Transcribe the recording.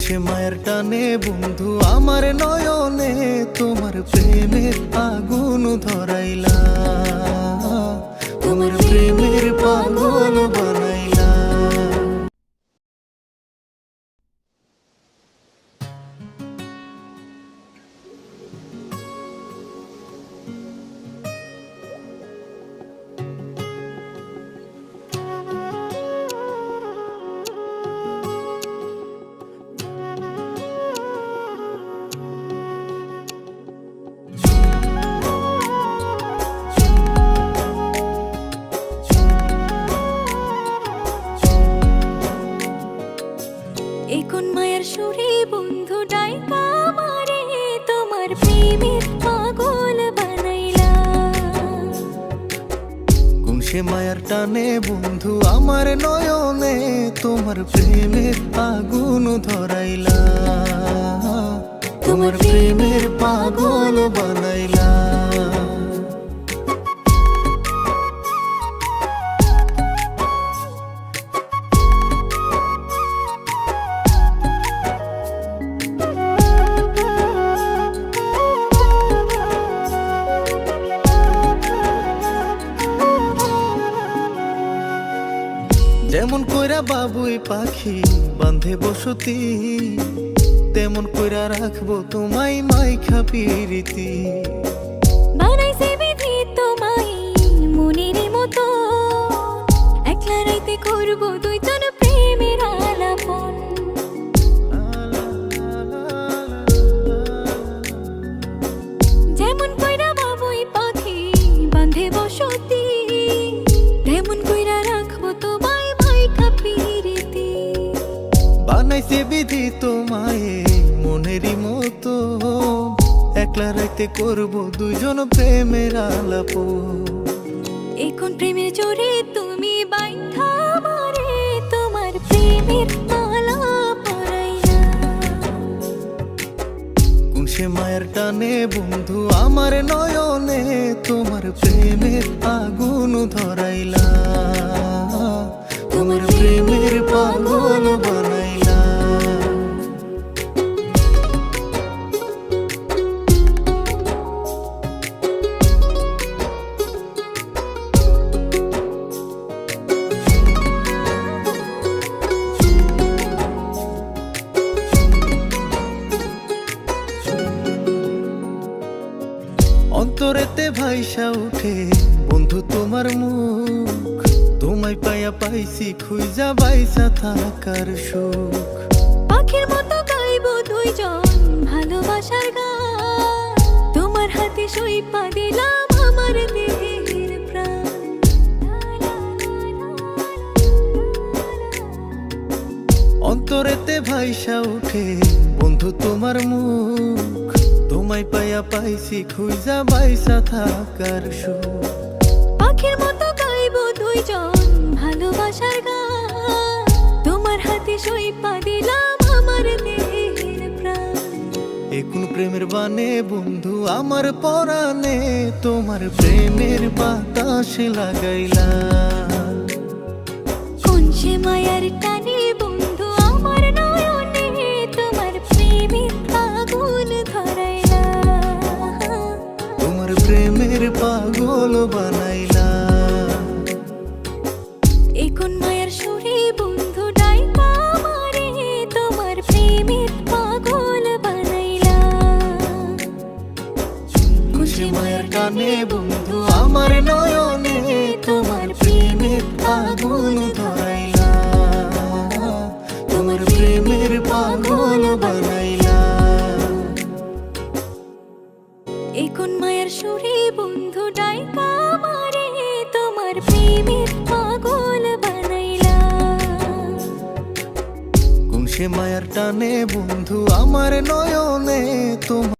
সে মায়ের টানে বন্ধু আমার নয়নে তোমার প্রেমের আগুন ধরাইলা, তোমার প্রেমের পাগল বানাইলা। কোন মায়ের সুরে বন্ধু ডাইকা আমারে তোমার প্রেমের পাগল বানাইলা। কোন সে মায়ের টানে বন্ধু আমার নয়নে তোমার প্রেমের আগুন ধরাইলা, তোমার প্রেমের পাগল বানাইলা। যেমন কইরা বাবুই পাখি বান্ধে বসতি, তেমন কইরা রাখবো তোমায় মাইখা পিরিতি। বানাইছে বিধি তোমায় মনের মতো, একলা রাইতে করব দুইজন প্রেমের আলাপন। যেমন কইরা বাবুই পাখি বান্ধে বসতি, তেমন কইরা রাখবো তোমায় মাইখা পিরিতি। বানাইছে বিধি তোমায় মনেরই মতো, একলা রাইতে করবো দুইজন প্রেমের আলাপ। এখন প্রেমের জোরে তুমি বাইন্ধা আমারে তোমার প্রেমের মালা পরাইলা। কোন সে মায়ের টানে বন্ধু আমার নয়নে তোমার প্রেমের আগুন ধরাইলা, তোমার প্রেমের পাগল বানাইলা। অন্তরেতে ভাইসা উঠে বন্ধু তোমার মুখ, তোমায় পাইয়া পাইছি খুঁজা বাইসা থাকার সুখ। পাখির মতো গাইবো দুইজন ভালোবাসার গান, তোমার হাতে সইপা দিলাম আমার দেহের প্রাণ। অন্তরেতে ভাইসা উঠে বন্ধু তোমার মুখ, তোমায় পাইয়া পাইছি খুঁজা বাইসা থাকার সুখ। পাখির মতো গাইবো দুইজন ভালোবাসার গান, তোমার হাতে সইপা দিলাম আমার দেহের প্রাণ। এখন প্রেমের বানে বন্ধু আমার পরাণে তোমার প্রেমের বাতাস লাগাইলা। কোন সে মায়ার টানে বন্ধু আমার নয়নে তোমার প্রেমের আগুন ধরাইলা, তোমার প্রেমের পাগল বানাইলা। এখন মায়ার সুরে বন্ধু ডাইকা আমারে তোমার প্রেমের পাগল বানাইলা। খুশি মায়ের টানে বন্ধু আমার নয়নে তোমার প্রেমের আগুন ধরাইলা, তোমার প্রেমের পাগল বানাইলা। এখন মায়ার সুরে বন্ধু ডাইকা আমারে তোমার প্রেমের পাগল বানাইলা। কোন সে মায়ের টানে বন্ধু আমার নয়নে তোমার